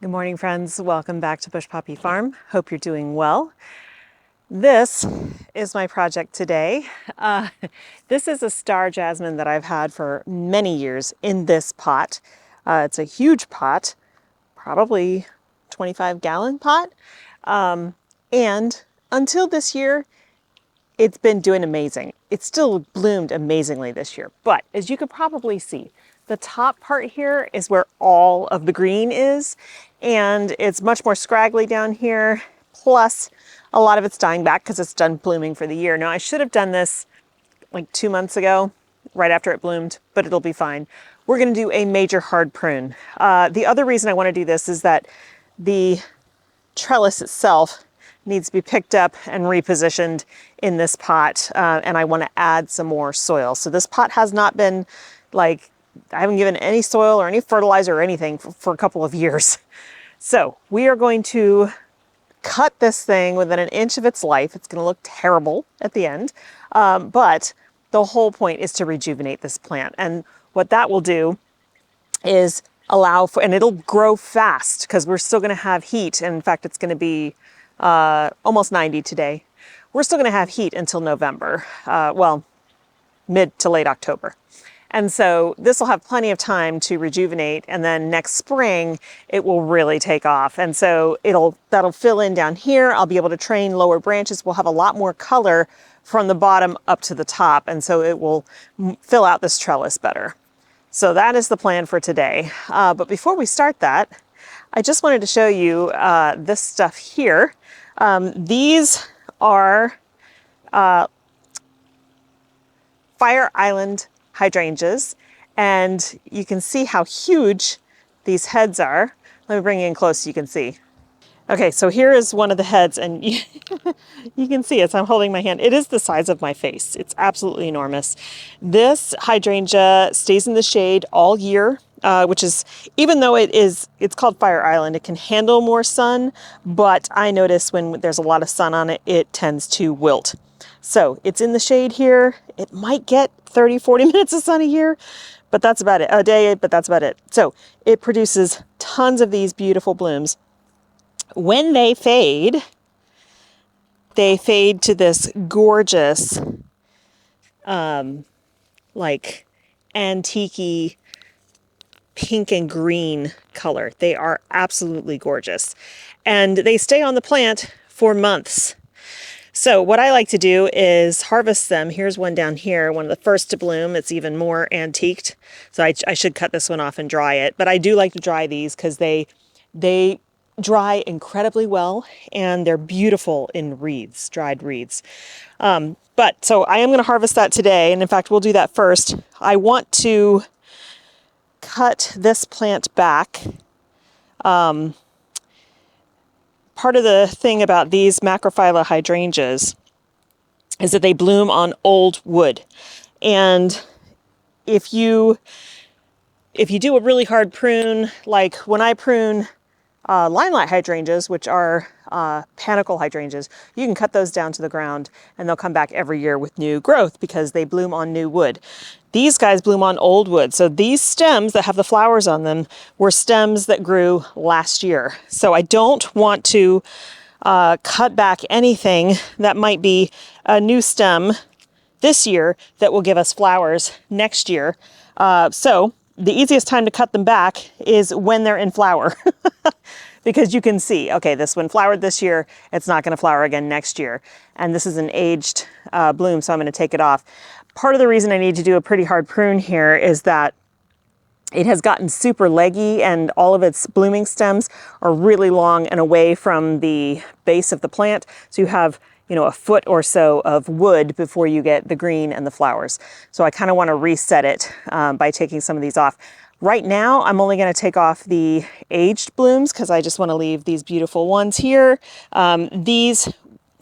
Good morning, friends. Welcome back to Bush Poppy Farm. Hope you're doing well. This is my project today. This is a star jasmine that I've had for many years in this pot. It's a huge pot, probably 25-gallon pot. And until this year, it's been doing amazing. It still bloomed amazingly this year. But as you could probably see, the top part here is where all of the green is, and it's much more scraggly down here. Plus, a lot of it's dying back because it's done blooming for the year. Now, I should have done this like 2 months ago, right after it bloomed, but it'll be fine. We're going to do a major hard prune. The other reason I want to do this is that the trellis itself needs to be picked up and repositioned in this pot, and I want to add some more soil. So this pot has not been I haven't given any soil or any fertilizer or anything for a couple of years. So we are going to cut this thing within an inch of its life. It's going to look terrible at the end, but the whole point is to rejuvenate this plant. And what that will do is allow for, and it'll grow fast because we're still going to have heat. And in fact, it's going to be almost 90 today. We're still going to have heat until November, well, mid to late October. And so this will have plenty of time to rejuvenate, and then next spring it will really take off. And so that'll fill in down here. I'll be able to train lower branches. We'll have a lot more color from the bottom up to the top, and so it will fill out this trellis better. So that is the plan for today. But before we start that, I just wanted to show you this stuff here. These are Fire Island hydrangeas, and you can see how huge these heads are. Let me bring you in close so you can see. Okay, so here is one of the heads, and you can see it. So I'm holding my hand. It is the size of my face. It's absolutely enormous. This hydrangea stays in the shade all year, which is, even though it's called Fire Island, it can handle more sun, but I notice when there's a lot of sun on it, it tends to wilt. So it's in the shade here. It might get 30, 40 minutes of sun a year, but that's about it. A day, but that's about it. So it produces tons of these beautiful blooms. When they fade to this gorgeous, like antique-y pink and green color. They are absolutely gorgeous. And they stay on the plant for months. So what I like to do is harvest them. Here's one down here, one of the first to bloom. It's even more antiqued. So I should cut this one off and dry it. But I do like to dry these because they dry incredibly well, and they're beautiful in wreaths, dried wreaths. But so I am going to harvest that today. And in fact, we'll do that first. I want to cut this plant back. Part of the thing about these macrophylla hydrangeas is that they bloom on old wood. And if you do a really hard prune, like when I prune limelight hydrangeas, which are panicle hydrangeas, you can cut those down to the ground and they'll come back every year with new growth because they bloom on new wood. These guys bloom on old wood. So these stems that have the flowers on them were stems that grew last year. So I don't want to cut back anything that might be a new stem this year that will give us flowers next year. So the easiest time to cut them back is when they're in flower. Because you can see, okay, this one flowered this year, it's not going to flower again next year. And this is an aged bloom, so I'm going to take it off. Part of the reason I need to do a pretty hard prune here is that it has gotten super leggy, and all of its blooming stems are really long and away from the base of the plant. So you have, a foot or so of wood before you get the green and the flowers. So I kind of want to reset it by taking some of these off. Right now, I'm only going to take off the aged blooms because I just want to leave these beautiful ones here. These,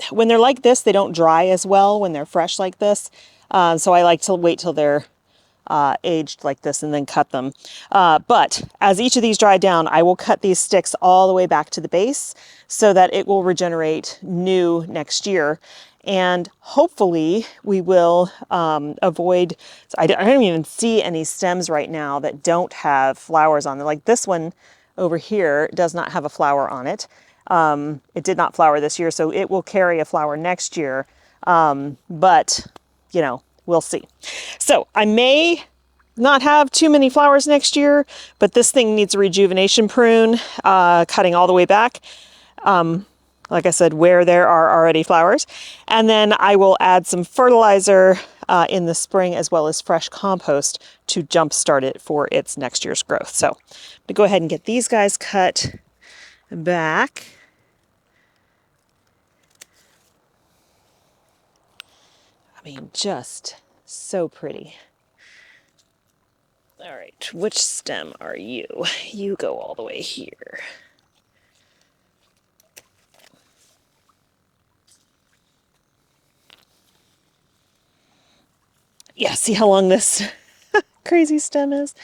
when they're like this, they don't dry as well when they're fresh like this. So I like to wait till they're aged like this and then cut them. But as each of these dry down, I will cut these sticks all the way back to the base so that it will regenerate new next year. And hopefully we will avoid, I don't even see any stems right now that don't have flowers on them. Like this one over here does not have a flower on it. It did not flower this year, so it will carry a flower next year. But, you know, we'll see. So I may not have too many flowers next year, but this thing needs a rejuvenation prune, cutting all the way back. Like I said, where there are already flowers. And then I will add some fertilizer in the spring, as well as fresh compost to jumpstart it for its next year's growth. So I'm gonna go ahead and get these guys cut back. I mean, just so pretty. All right, which stem are you? You go all the way here. Yeah, see how long this crazy stem is?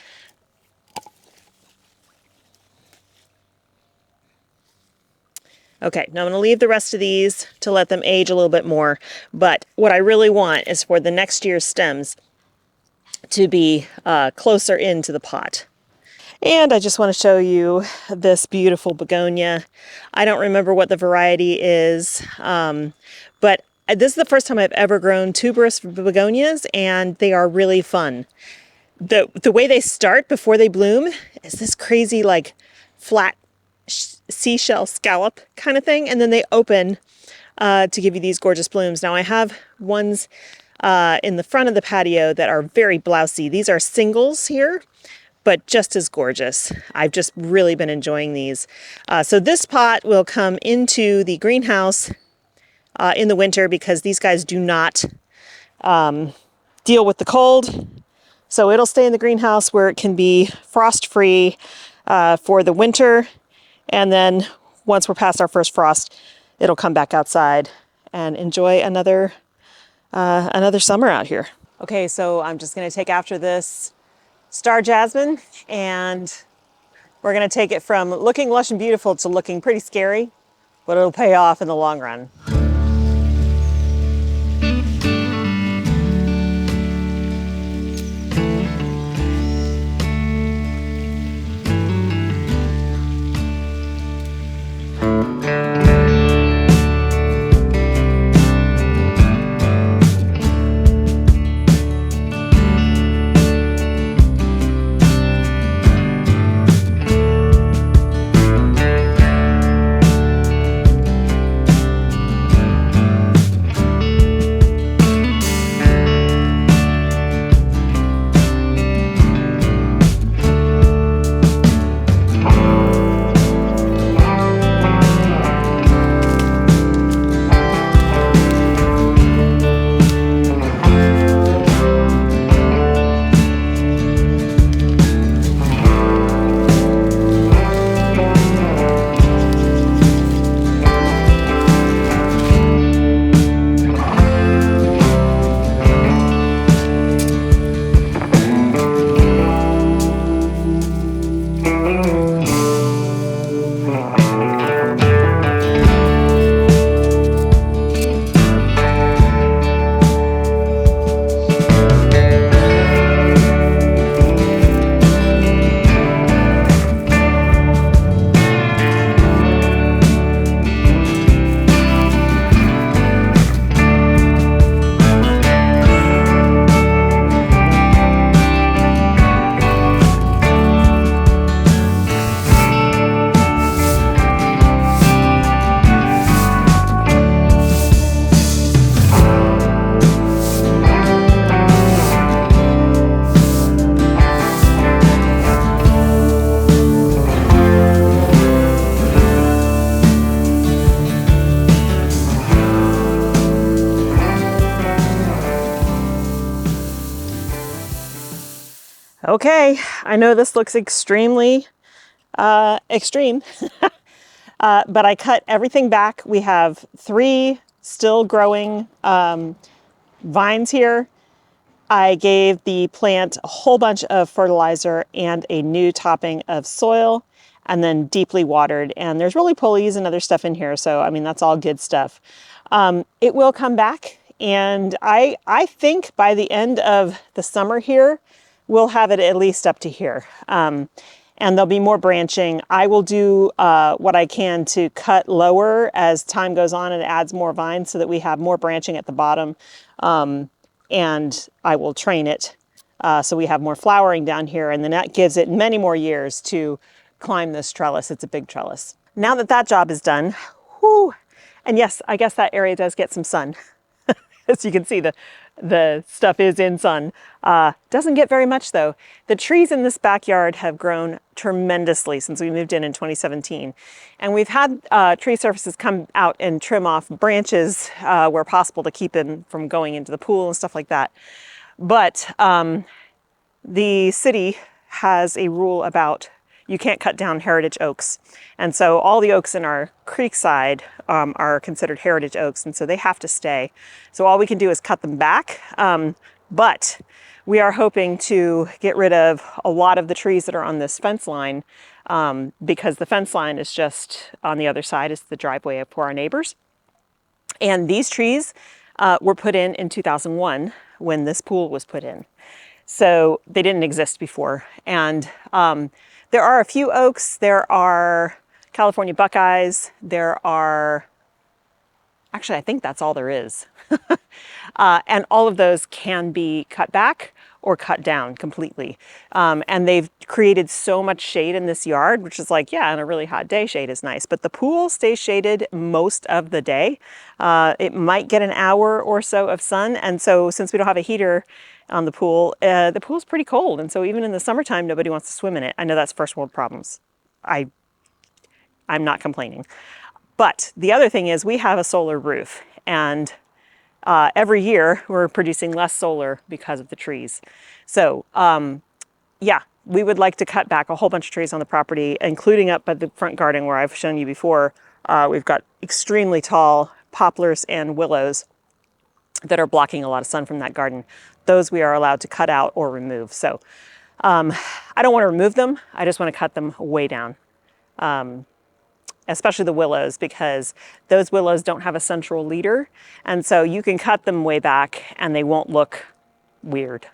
Okay, now I'm going to leave the rest of these to let them age a little bit more. But what I really want is for the next year's stems to be closer into the pot. And I just want to show you this beautiful begonia. I don't remember what the variety is, but this is the first time I've ever grown tuberous begonias, and they are really fun. The way they start before they bloom is this crazy, like, flat seashell scallop kind of thing, and then they open to give you these gorgeous blooms. Now I have ones in the front of the patio that are very blousy. These are singles here, but just as gorgeous. I've just really been enjoying these. So this pot will come into the greenhouse in the winter because these guys do not deal with the cold. So it'll stay in the greenhouse where it can be frost-free for the winter. And then once we're past our first frost, it'll come back outside and enjoy another summer out here. Okay, so I'm just gonna take after this star jasmine, and we're gonna take it from looking lush and beautiful to looking pretty scary, but it'll pay off in the long run. Okay, I know this looks extremely extreme, but I cut everything back. We have 3 still growing vines here. I gave the plant a whole bunch of fertilizer and a new topping of soil, and then deeply watered. And there's really pulleys and other stuff in here, so I mean, that's all good stuff. It will come back, and I think by the end of the summer here, we'll have it at least up to here. And and there'll be more branching. I will do what I can to cut lower as time goes on and adds more vines so that we have more branching at the bottom. And I will train it so we have more flowering down here, and then that gives it many more years to climb this trellis. It's a big trellis. Now that that job is done, whew, and yes, I guess that area does get some sun. As you can see, the stuff is in sun. Doesn't get very much though. The trees in this backyard have grown tremendously since we moved in 2017. And we've had tree services come out and trim off branches where possible to keep them from going into the pool and stuff like that. But the city has a rule about you can't cut down heritage oaks. And so all the oaks in our creek side are considered heritage oaks, and so they have to stay. So all we can do is cut them back. But we are hoping to get rid of a lot of the trees that are on this fence line because the fence line is just on the other side. It's the driveway for our neighbors. And these trees were put in 2001 when this pool was put in. So they didn't exist before. And there are a few oaks. There are California buckeyes. There are, actually, I think that's all there is. And all of those can be cut back or cut down completely. And they've created so much shade in this yard, which is like, yeah, on a really hot day, shade is nice. But the pool stays shaded most of the day. It might get an hour or so of sun. And so since we don't have a heater on the pool's pretty cold. And so even in the summertime, nobody wants to swim in it. I know that's first world problems. I'm not complaining. But the other thing is we have a solar roof, and every year we're producing less solar because of the trees. So yeah, we would like to cut back a whole bunch of trees on the property, including up by the front garden where I've shown you before. We've got extremely tall poplars and willows that are blocking a lot of sun from that garden. Those we are allowed to cut out or remove. So I don't want to remove them. I just want to cut them way down. Especially the willows, because those willows don't have a central leader. And so you can cut them way back and they won't look weird.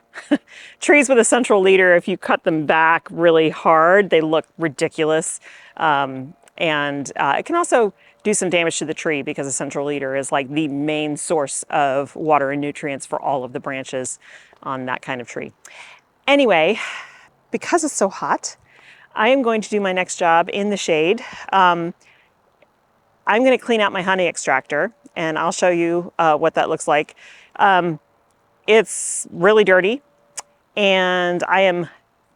Trees with a central leader, if you cut them back really hard, they look ridiculous. And it can also do some damage to the tree because a central leader is like the main source of water and nutrients for all of the branches on that kind of tree. Anyway, because it's so hot, I am going to do my next job in the shade. I'm going to clean out my honey extractor, and I'll show you what that looks like. It's really dirty, and I am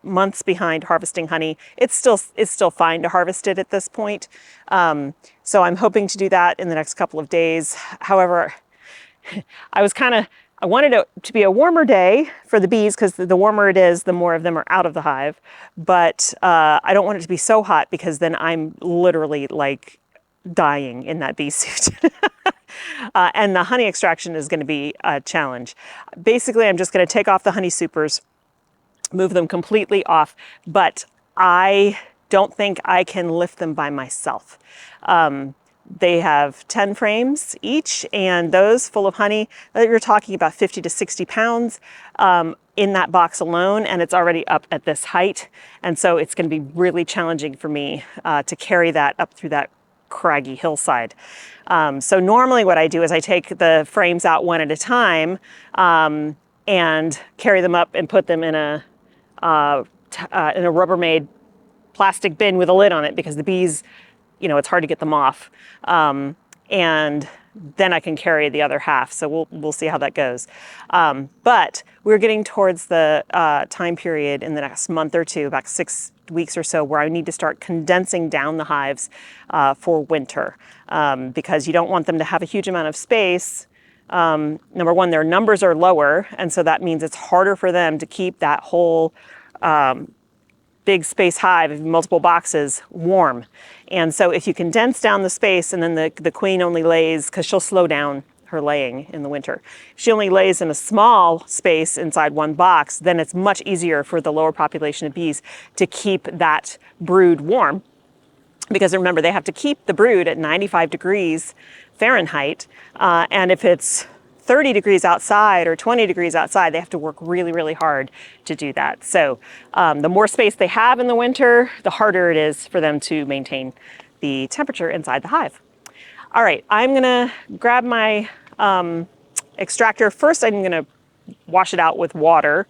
months behind harvesting honey. It's still fine to harvest it at this point. So I'm hoping to do that in the next couple of days. However, I wanted it to be a warmer day for the bees, because the warmer it is, the more of them are out of the hive. But I don't want it to be so hot, because then I'm literally like dying in that bee suit. And the honey extraction is going to be a challenge. Basically, I'm just going to take off the honey supers, move them completely off, but I don't think I can lift them by myself. They have 10 frames each, and those full of honey, you're talking about 50 to 60 pounds in that box alone, and it's already up at this height. And so it's going to be really challenging for me to carry that up through that craggy hillside. So normally what I do is I take the frames out one at a time and carry them up and put them in a Rubbermaid plastic bin with a lid on it, because the bees, it's hard to get them off. And then I can carry the other half. So we'll see how that goes. But we're getting towards the time period in the next month or two, about 6 weeks or so, where I need to start condensing down the hives for winter, because you don't want them to have a huge amount of space. Number one, their numbers are lower, and so that means it's harder for them to keep that whole big space hive of multiple boxes warm. And so if you condense down the space, and then the queen only lays, because she'll slow down her laying in the winter. If she only lays in a small space inside one box, then it's much easier for the lower population of bees to keep that brood warm. Because remember, they have to keep the brood at 95 degrees Fahrenheit. And if it's 30 degrees outside or 20 degrees outside, they have to work really, really hard to do that. So the more space they have in the winter, the harder it is for them to maintain the temperature inside the hive. All right, I'm gonna grab my extractor. First, I'm gonna wash it out with water,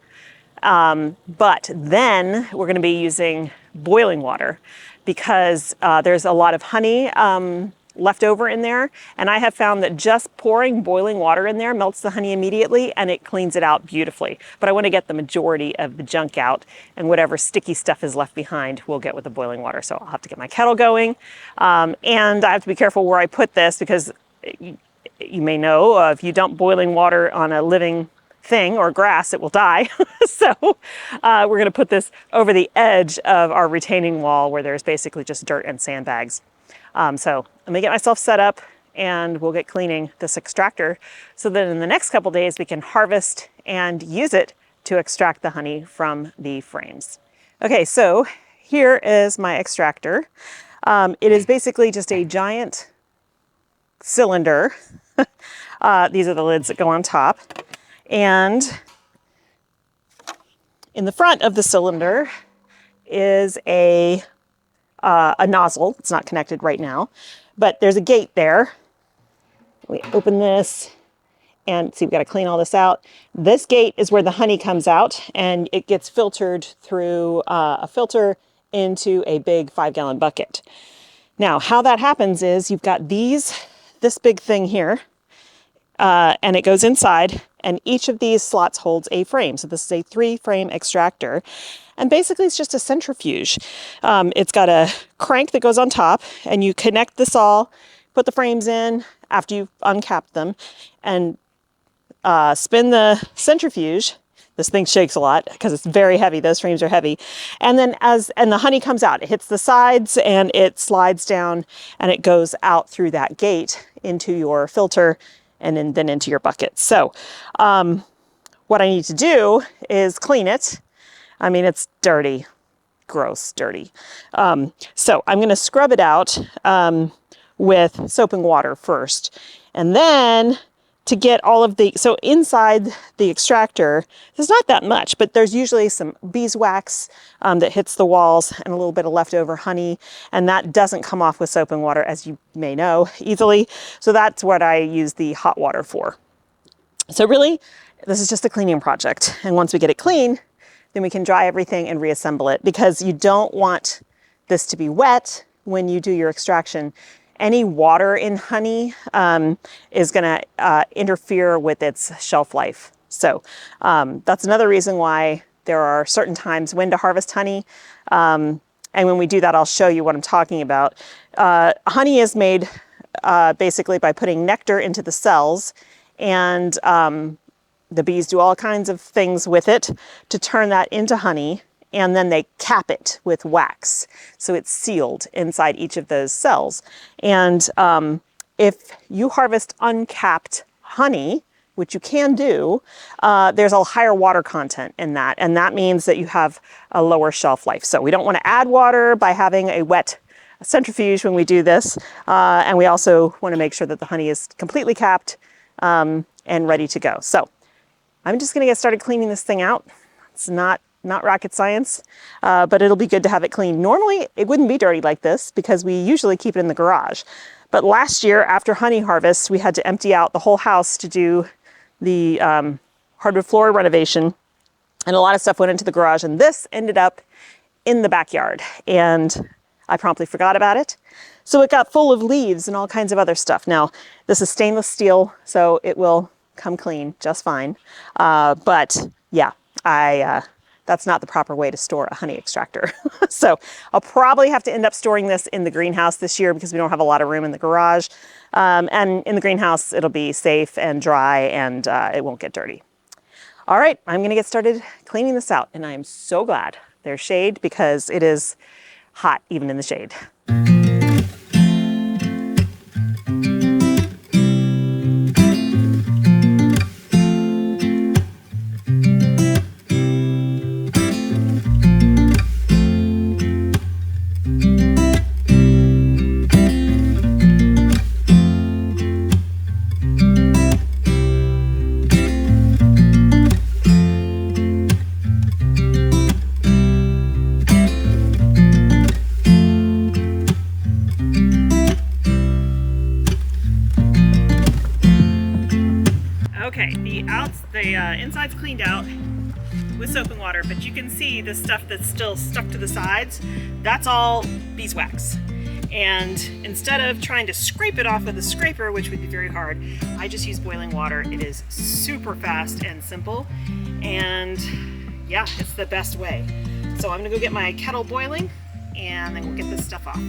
but then we're gonna be using boiling water because there's a lot of honey left over in there, and I have found that just pouring boiling water in there melts the honey immediately and it cleans it out beautifully. But I want to get the majority of the junk out, and whatever sticky stuff is left behind we'll get with the boiling water. So I'll have to get my kettle going, and I have to be careful where I put this because you may know if you dump boiling water on a living thing or grass, it will die. So we're going to put this over the edge of our retaining wall where there's basically just dirt and sandbags. So I'm gonna get myself set up and we'll get cleaning this extractor so that in the next couple days we can harvest and use it to extract the honey from the frames. Okay, so here is my extractor. It is basically just a giant cylinder. These are the lids that go on top. And in the front of the cylinder is a nozzle. It's not connected right now, but there's a gate there. We open this and see, we've got to clean all this out. This gate is where the honey comes out and it gets filtered through a filter into a big 5-gallon bucket. Now, how that happens is you've got this big thing here, and it goes inside, and each of these slots holds a frame. So this is a 3-frame extractor. And basically it's just a centrifuge. It's got a crank that goes on top, and you connect this all, put the frames in after you've uncapped them, and spin the centrifuge. This thing shakes a lot because it's very heavy. Those frames are heavy. And then and the honey comes out, it hits the sides and it slides down and it goes out through that gate into your filter and then into your bucket. So what I need to do is clean it. I mean, it's dirty, gross, dirty. So I'm gonna scrub it out with soap and water first. And then to get all of so inside the extractor, there's not that much, but there's usually some beeswax that hits the walls and a little bit of leftover honey. And that doesn't come off with soap and water, as you may know, easily. So that's what I use the hot water for. So really, this is just a cleaning project. And once we get it clean, then we can dry everything and reassemble it, because you don't want this to be wet when you do your extraction. Any water in honey is going to interfere with its shelf life. So that's another reason why there are certain times when to harvest honey. And when we do that, I'll show you what I'm talking about. Honey is made basically by putting nectar into the cells, and the bees do all kinds of things with it to turn that into honey, and then they cap it with wax. So it's sealed inside each of those cells. And if you harvest uncapped honey, which you can do, there's a higher water content in that. And that means that you have a lower shelf life. So we don't want to add water by having a wet centrifuge when we do this. And we also want to make sure that the honey is completely capped and ready to go. So I'm just going to get started cleaning this thing out. It's not rocket science, but it'll be good to have it clean. Normally, it wouldn't be dirty like this because we usually keep it in the garage. But last year, after honey harvest, we had to empty out the whole house to do the hardwood floor renovation, and a lot of stuff went into the garage, and this ended up in the backyard, and I promptly forgot about it. So it got full of leaves and all kinds of other stuff. Now, this is stainless steel, so it will come clean just fine. But yeah, that's not the proper way to store a honey extractor. So I'll probably have to end up storing this in the greenhouse this year because we don't have a lot of room in the garage. And in the greenhouse, it'll be safe and dry, and it won't get dirty. All right, I'm gonna get started cleaning this out, and I am so glad there's shade because it is hot even in the shade. Okay, the inside's cleaned out with soap and water, but you can see the stuff that's still stuck to the sides, that's all beeswax. And instead of trying to scrape it off with a scraper, which would be very hard, I just use boiling water. It is super fast and simple, and yeah, it's the best way. So I'm gonna go get my kettle boiling, and then we'll get this stuff off.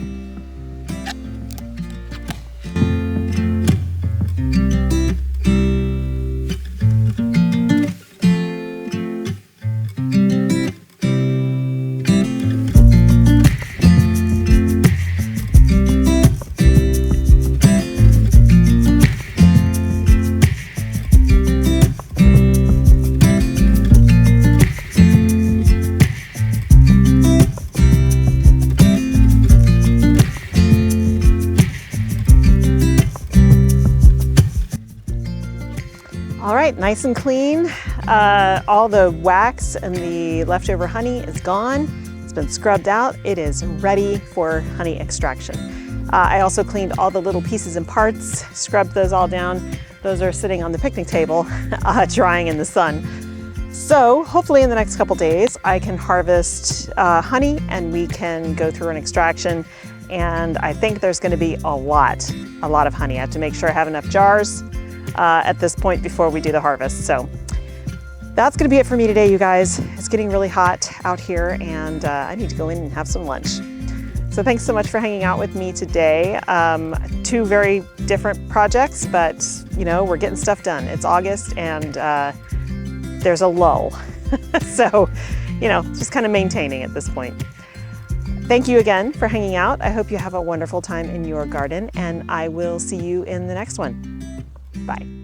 All right, nice and clean. All the wax and the leftover honey is gone. It's been scrubbed out. It is ready for honey extraction. I also cleaned all the little pieces and parts, scrubbed those all down. Those are sitting on the picnic table, drying in the sun. So hopefully in the next couple days, I can harvest honey and we can go through an extraction. And I think there's gonna be a lot of honey. I have to make sure I have enough jars at this point before we do the harvest. So that's gonna be it for me today, you guys. It's getting really hot out here and I need to go in and have some lunch. So thanks so much for hanging out with me today. Two very different projects, but you know, we're getting stuff done. It's August and there's a lull. So, you know, just kind of maintaining at this point. Thank you again for hanging out. I hope you have a wonderful time in your garden and I will see you in the next one. Bye.